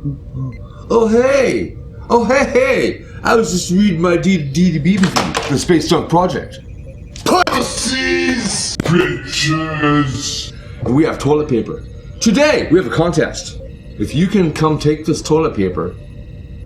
Oh, hey! Oh, hey! I was just reading my DDB review for the Space Junk Project. Pussies! Bitches! And we have toilet paper. Today, we have a contest. If you can come take this toilet paper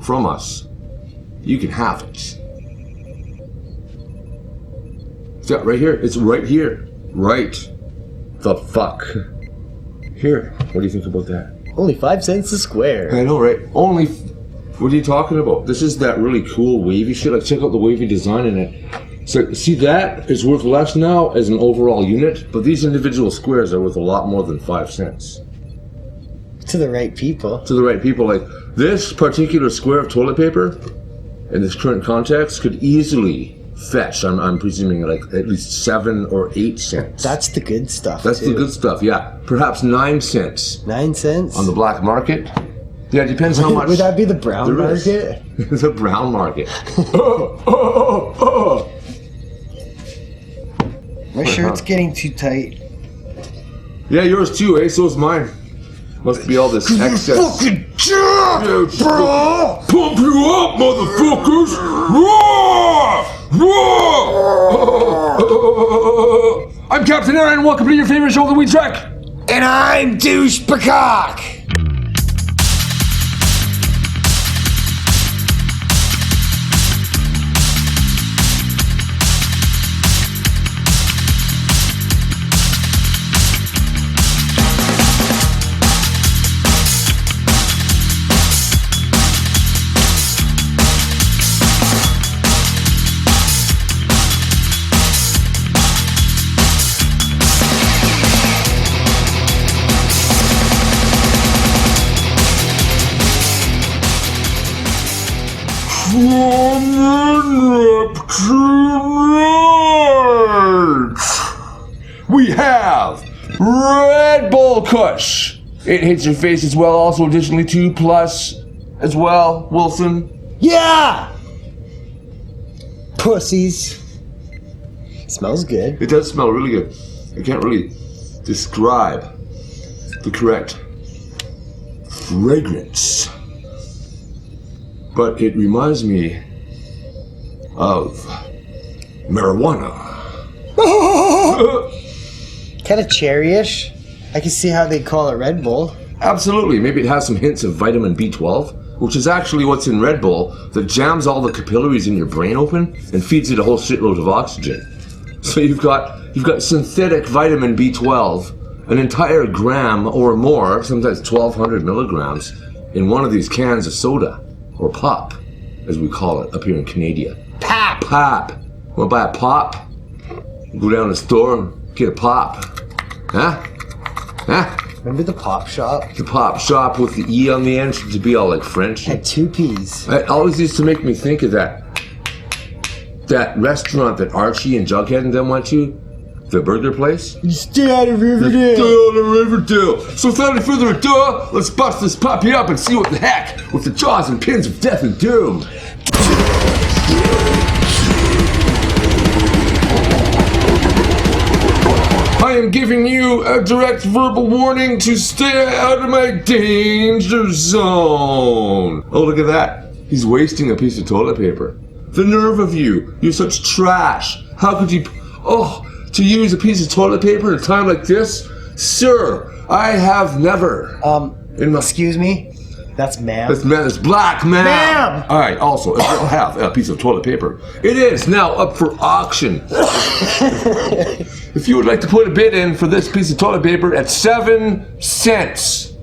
from us, you can have it. It's got right here. It's right here. Right the fuck. Here. What do you think about that? Only 5 cents a square. I know, right? Only... What are you talking about? This is that really cool wavy shit. Like, check out the wavy design in it. So, see, that is worth less now as an overall unit, but these individual squares are worth a lot more than 5 cents. To the right people. To the right people. Like, this particular square of toilet paper, in this current context, could easily fetch, I'm presuming, like, at least 7 or 8 cents. That's the good stuff, That's too. the good stuff, yeah. Perhaps 9 cents. 9 cents? On the black market. Yeah, it depends how much. Would that be the brown market? The brown market. My shirt's getting too tight. Yeah, yours too, eh? So is mine. Must be all this excess. Fucking jerk, bro! Pump you up, motherfuckers! I'm Captain Aaron, and welcome to your favorite show, The Weed Track. And I'm Douche Peacock! We have Redbull Kush. It hits your face as well. Also, additionally, 2+ as well. Wilson. Yeah! Pussies. Smells good. It does smell really good. I can't really describe the correct fragrance, but it reminds me of marijuana. Kind of cherryish. I can see how they call it Red Bull. Absolutely. Maybe it has some hints of vitamin B12, which is actually what's in Red Bull that jams all the capillaries in your brain open and feeds it a whole shitload of oxygen. So you've got synthetic vitamin B12, an entire gram or more, sometimes 1,200 milligrams, in one of these cans of soda, or pop, as we call it up here in Canada. Pop! Pop. Want to buy a pop? Go down to the store and get a pop. Huh? Huh? Remember the pop shop? The pop shop with the E on the end to be all like French. Had 2 P's. It always used to make me think of that restaurant that Archie and Jughead and them went to, the burger place. You stay out of Riverdale. Stay out of Riverdale. So without any further ado, let's bust this puppy up and see what the heck with the jaws and pins of death and doom. I am giving you a direct verbal warning to stay out of my danger zone. Oh, look at that. He's wasting a piece of toilet paper. The nerve of you. You're such trash. How could you... Oh, to use a piece of toilet paper at a time like this? Sir, I have never... Excuse me? That's ma'am. That's black, ma'am. Ma'am! Alright, also, if you don't have a piece of toilet paper, it is now up for auction. If you would like to put a bid in for this piece of toilet paper at 7 cents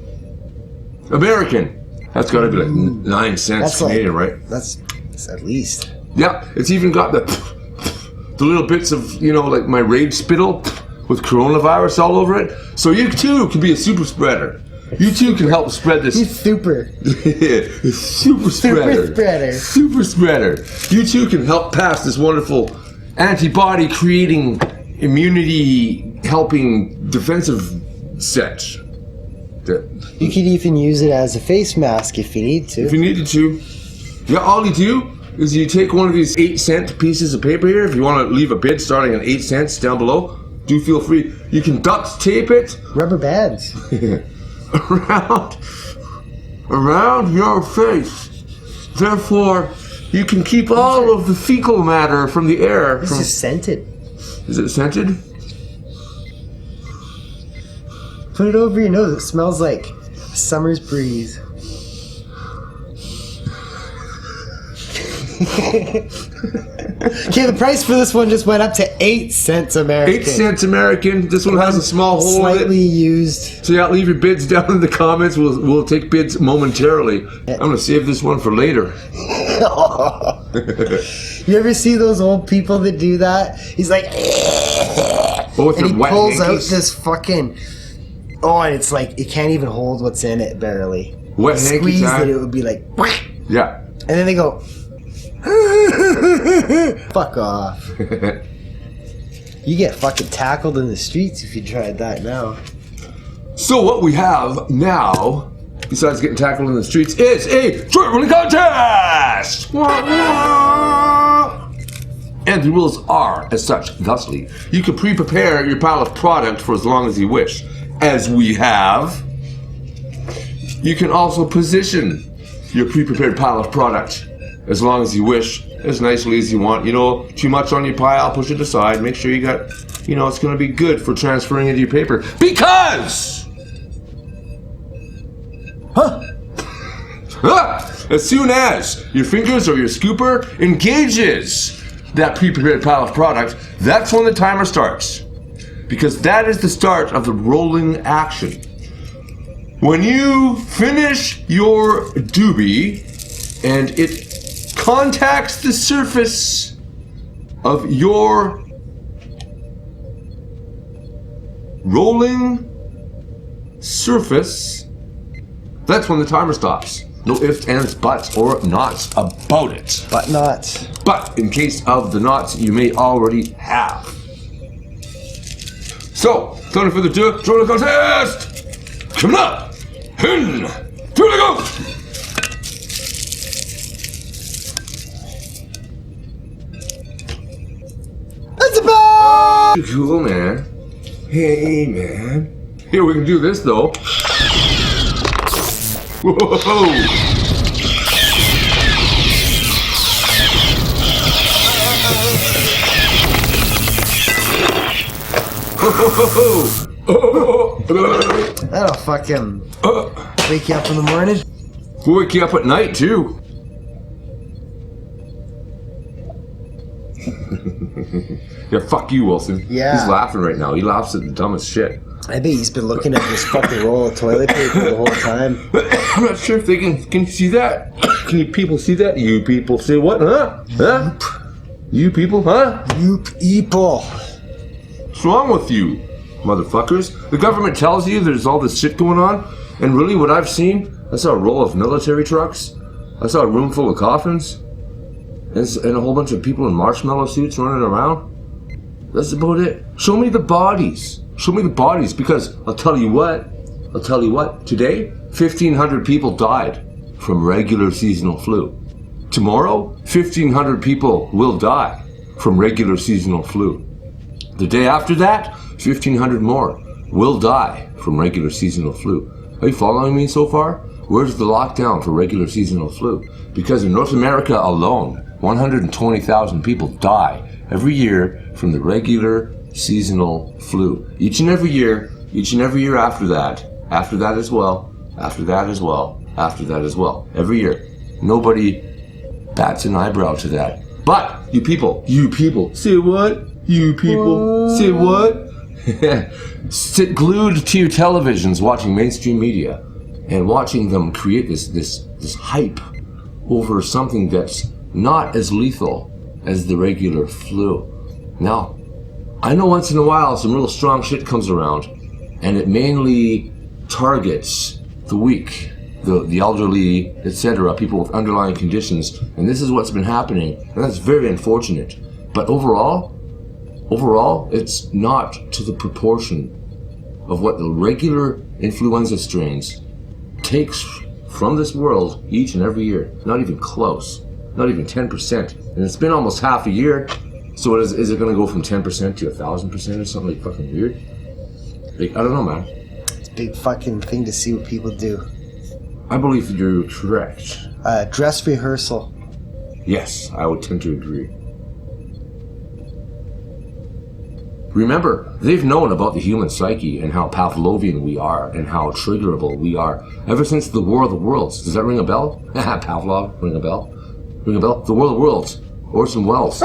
American, that's gotta be like 9 cents That's Canadian, like, right? That's at least. Yeah, it's even got the little bits of, like my rage spittle with coronavirus all over it. So you too can be a super spreader. You too can help spread this. He's super. Super spreader. Super spreader. Super spreader. You too can help pass this wonderful antibody creating, immunity helping defensive set. You could even use it as a face mask if you need to. If you needed to. Yeah, all you do is you take one of these 8-cent pieces of paper here. If you want to leave a bid starting at 8 cents down below, do feel free. You can duct tape it. Rubber bands. around your face. Therefore, you can keep all of the fecal matter from the air. This is scented. Is it scented? Put it over your nose. It smells like summer's breeze. Okay, the price for this one just went up to 8 cents American. 8 cents American. This one has a small hole in it. Slightly used. So yeah, leave your bids down in the comments. We'll take bids momentarily. I'm gonna save this one for later. You ever see those old people that do that? He's like, With and the he wet pulls out hankies. this fucking. Oh, and it's like it can't even hold what's in it barely. Wet hanky Squeeze time. it, it would be like. Yeah. And then they go. Fuck off. You get fucking tackled in the streets if you tried that now. So what we have now, besides getting tackled in the streets, is a joint rolling contest! And the rules are as such, thusly. You can pre-prepare your pile of product for as long as you wish, as we have. You can also position your pre-prepared pile of product as long as you wish, as nicely as you want. You know, too much on your pile, push it aside. Make sure you got, you know, it's going to be good for transferring into your paper. Because! As soon as your fingers or your scooper engages that pre-prepared pile of product, that's when the timer starts. Because that is the start of the rolling action. When you finish your doobie and it contacts the surface of your rolling surface, that's when the timer stops. No ifs, ands, buts, or knots about it. But not. But in case of the knots you may already have. So, without further ado, join the contest! Coming up! Here we go! That's a ball! Cool, man. Hey, man. Here, we can do this, though. Whoa! That'll fucking wake you up in the morning. We'll wake you up at night, too. Yeah, fuck you, Wilson. Yeah. He's laughing right now. He laughs at the dumbest shit. I bet he's been looking at this fucking roll of toilet paper the whole time. I'm not sure if they can you see that? Can you people see that? You people see what, huh? Huh? You people, huh? You people. What's wrong with you, motherfuckers? The government tells you there's all this shit going on, and really what I've seen, I saw a row of military trucks, I saw a room full of coffins, and a whole bunch of people in marshmallow suits running around. That's about it. Show me the bodies. Show me the bodies, because I'll tell you what, today, 1,500 people died from regular seasonal flu. Tomorrow, 1,500 people will die from regular seasonal flu. The day after that, 1,500 more will die from regular seasonal flu. Are you following me so far? Where's the lockdown for regular seasonal flu? Because in North America alone, 120,000 people die every year from the regular seasonal flu. Each and every year after that as well, every year. Nobody bats an eyebrow to that. But you people, say what? You people, say what? Sit glued to your televisions watching mainstream media and watching them create this hype over something that's not as lethal as the regular flu. Now, I know once in a while some real strong shit comes around, and it mainly targets the weak, the elderly, etc., people with underlying conditions, and this is what's been happening, and that's very unfortunate. But overall, it's not to the proportion of what the regular influenza strains takes from this world each and every year. Not even close. Not even 10%. And it's been almost half a year. So is it going to go from 10% to 1,000% or something like fucking weird? Like, I don't know, man. It's a big fucking thing to see what people do. I believe you're correct. Dress rehearsal. Yes, I would tend to agree. Remember, they've known about the human psyche and how Pavlovian we are and how triggerable we are ever since the War of the Worlds. Does that ring a bell? Pavlov, ring a bell? Ring a bell? The War of the Worlds. Orson Welles.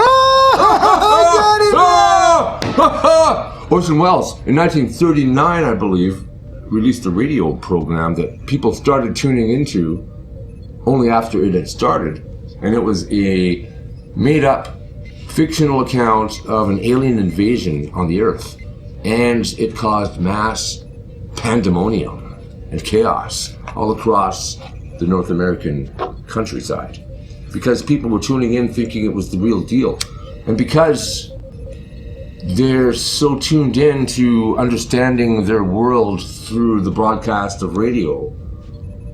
Orson Welles, in 1939, I believe, released a radio program that people started tuning into only after it had started. And it was a made-up fictional account of an alien invasion on the Earth. And it caused mass pandemonium and chaos all across the North American countryside. Because people were tuning in thinking it was the real deal. And because they're so tuned in to understanding their world through the broadcast of radio,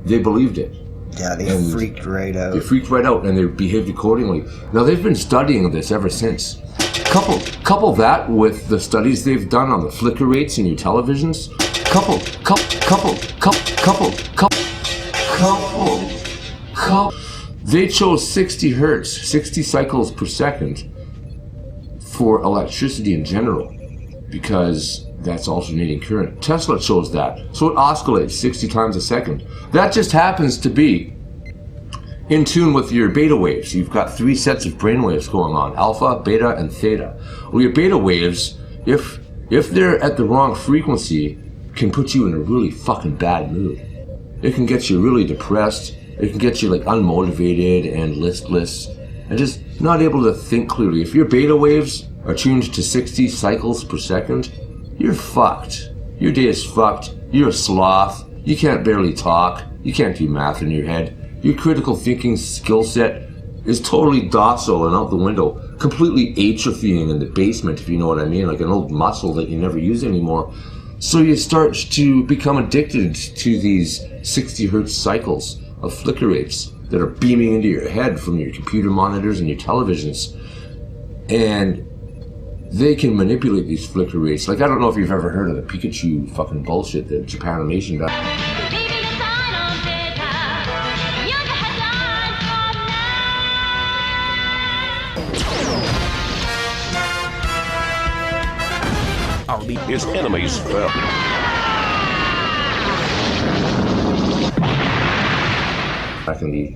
they believed it. Yeah, they freaked right out. They freaked right out, and they behaved accordingly. Now, they've been studying this ever since. Couple that with the studies they've done on the flicker rates in your televisions. Couple. They chose 60 hertz, 60 cycles per second for electricity in general, because that's alternating current. Tesla chose that, so it oscillates 60 times a second. That just happens to be in tune with your beta waves. You've got 3 sets of brain waves going on, alpha, beta, and theta. Well, your beta waves, if they're at the wrong frequency, can put you in a really fucking bad mood. It can get you really depressed. It can get you like unmotivated and listless and just not able to think clearly. If your beta waves are tuned to 60 cycles per second, you're fucked. Your day is fucked. You're a sloth. You can't barely talk. You can't do math in your head. Your critical thinking skill set is totally docile and out the window, completely atrophying in the basement, if you know what I mean, like an old muscle that you never use anymore. So you start to become addicted to these 60 hertz cycles of flicker rates that are beaming into your head from your computer monitors and your televisions. And they can manipulate these flicker rates. Like, I don't know if you've ever heard of the Pikachu fucking bullshit that Japanimation does. His enemies fell. Back in the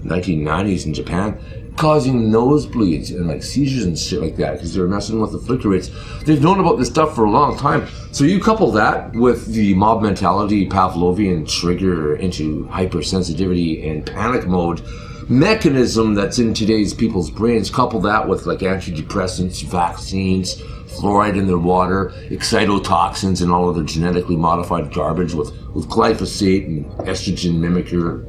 1990s in Japan, causing nosebleeds and like seizures and shit like that because they were messing with the flicker rates. They've known about this stuff for a long time. So you couple that with the mob mentality, Pavlovian trigger into hypersensitivity and panic mode mechanism that's in today's people's brains. Couple that with like antidepressants, vaccines, fluoride in their water, excitotoxins, and all of their genetically modified garbage with glyphosate and estrogen mimicker,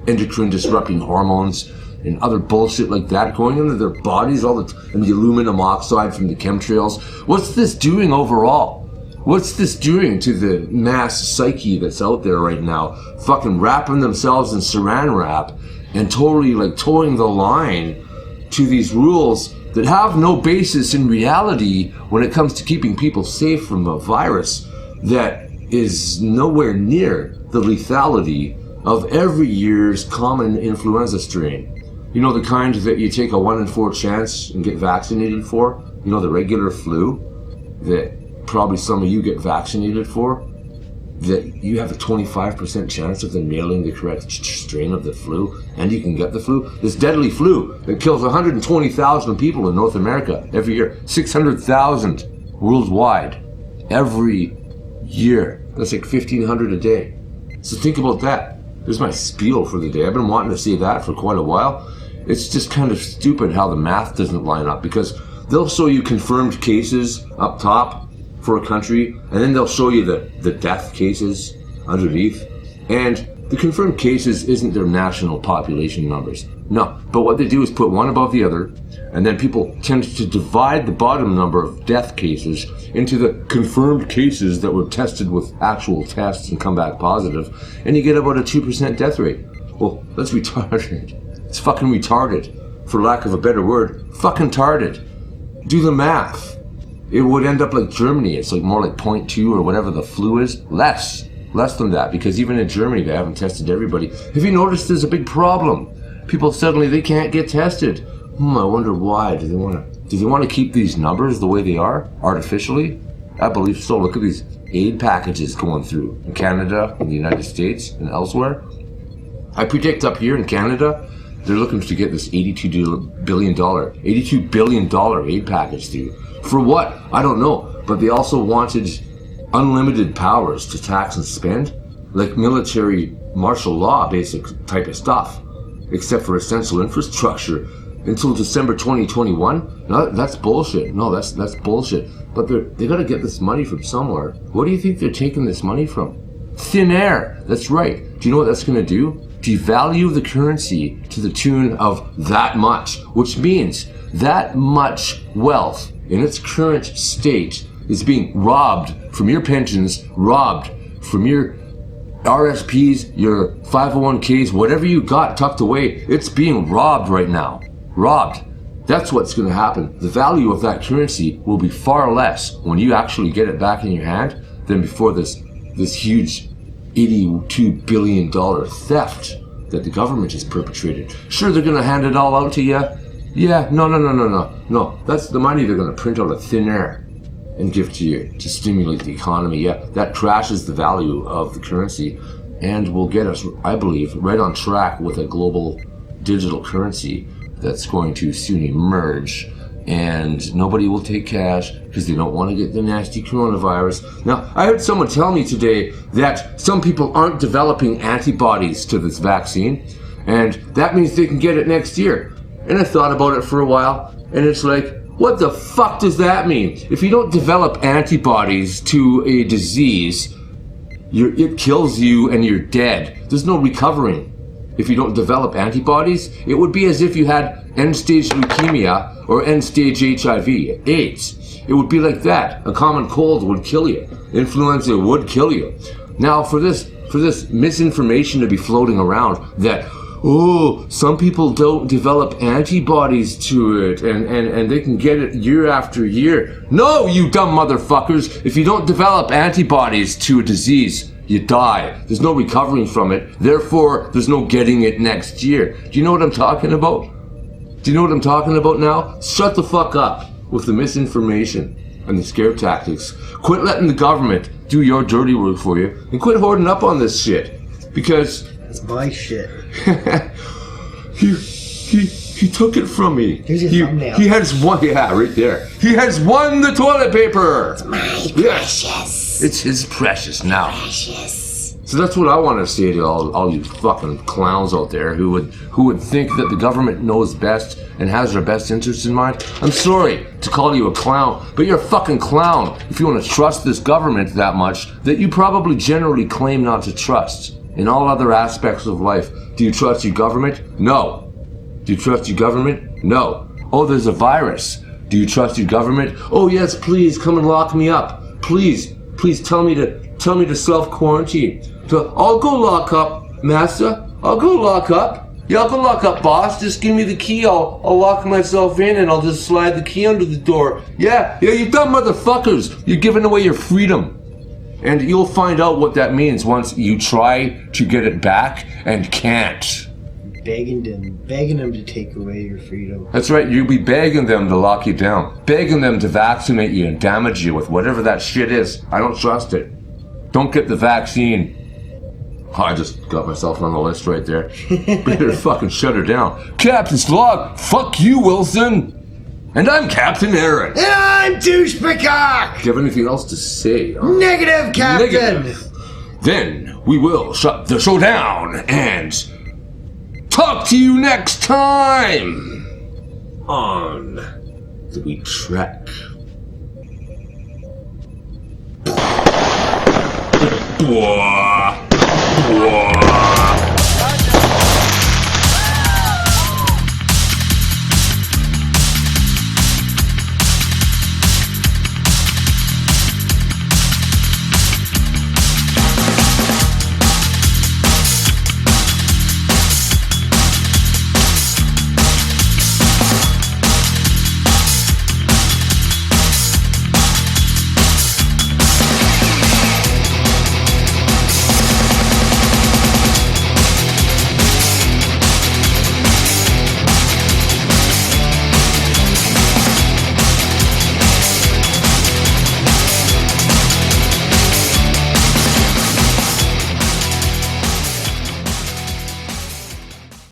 endocrine disrupting hormones, and other bullshit like that going into their bodies all the time, and the aluminum oxide from the chemtrails. What's this doing overall? What's this doing to the mass psyche that's out there right now? Fucking wrapping themselves in saran wrap and totally like towing the line to these rules that have no basis in reality when it comes to keeping people safe from a virus that is nowhere near the lethality of every year's common influenza strain. You know, the kind that you take a 1 in 4 chance and get vaccinated for? You know, the regular flu that probably some of you get vaccinated for? That you have a 25% chance of them nailing the correct strain of the flu, and you can get the flu. This deadly flu that kills 120,000 people in North America every year, 600,000 worldwide every year. That's like 1,500 a day. So think about that. There's my spiel for the day. I've been wanting to say that for quite a while. It's just kind of stupid how the math doesn't line up, because they'll show you confirmed cases up top for a country, and then they'll show you the death cases underneath. And the confirmed cases isn't their national population numbers. No, but what they do is put one above the other, and then people tend to divide the bottom number of death cases into the confirmed cases that were tested with actual tests and come back positive, and you get about a 2% death rate. Well, that's retarded. It's fucking retarded, for lack of a better word. Fucking tarded. Do the math. It would end up like Germany. It's like more like 0.2 or whatever the flu is. Less Less than that, because even in Germany, they haven't tested everybody. Have you noticed there's a big problem? People suddenly, they can't get tested. I wonder why. Do they want to keep these numbers the way they are, artificially? I believe so. Look at these aid packages going through in Canada, in the United States, and elsewhere. I predict up here in Canada, they're looking to get this $82 billion aid package through. For what? I don't know. But they also wanted unlimited powers to tax and spend, like military martial law basic type of stuff, except for essential infrastructure until December 2021. No, that's bullshit. No, that's bullshit. But they got to get this money from somewhere. What do you think they're taking this money from? Thin air. That's right. Do you know what that's going to do? Devalue the currency to the tune of that much, which means that much wealth in its current state is being robbed from your pensions, robbed from your RSPs, your 501ks, whatever you got tucked away. It's being robbed right now. Robbed. That's what's going to happen. The value of that currency will be far less when you actually get it back in your hand than before this huge $82 billion theft that the government has perpetrated. Sure, they're going to hand it all out to you. Yeah, no. That's the money they're going to print out of thin air and give to you to stimulate the economy. Yeah, that crashes the value of the currency and will get us, I believe, right on track with a global digital currency that's going to soon emerge, and nobody will take cash because they don't want to get the nasty coronavirus. Now, I heard someone tell me today that some people aren't developing antibodies to this vaccine, and that means they can get it next year. And I thought about it for a while, and it's like, what the fuck does that mean? If you don't develop antibodies to a disease, it kills you and you're dead. There's no recovering. If you don't develop antibodies, it would be as if you had end-stage leukemia or end-stage HIV, AIDS. It would be like that. A common cold would kill you. Influenza would kill you. Now, for this misinformation to be floating around that, some people don't develop antibodies to it and they can get it year after year. No, you dumb motherfuckers. If you don't develop antibodies to a disease, you die. There's no recovering from it. Therefore, there's no getting it next year. Do you know what I'm talking about? Do you know what I'm talking about now? Shut the fuck up with the misinformation and the scare tactics. Quit letting the government do your dirty work for you and quit hoarding up on this shit. Because It's my shit. he took it from me. Here's your thumbnail. He has won, yeah, right there. He has won the toilet paper. It's my precious. It's his precious now. Precious. So that's what I want to say to all you fucking clowns out there who would think that the government knows best and has their best interests in mind. I'm sorry to call you a clown, but you're a fucking clown if you want to trust this government that much that you probably generally claim not to trust in all other aspects of life. Do you trust your government? No. Do you trust your government? No. Oh, there's a virus. Do you trust your government? Oh yes, please come and lock me up. Please tell me to self-quarantine. I'll go lock up, master. I'll go lock up. Yeah, I'll go lock up, boss. Just give me the key. I'll lock myself in and I'll just slide the key under the door. Yeah, you dumb motherfuckers. You're giving away your freedom. And you'll find out what that means once you try to get it back and can't. Begging them to take away your freedom. That's right, you'll be begging them to lock you down. Begging them to vaccinate you and damage you with whatever that shit is. I don't trust it. Don't get the vaccine. Oh, I just got myself on the list right there. Better fucking shut her down. Captain's log, fuck you, Wilson. And I'm Captain Aaron. And I'm Douche Peacock! Do you have anything else to say? Negative, Captain! Negative. Then we will shut the show down and talk to you next time on The Wee Trek. Blah, blah.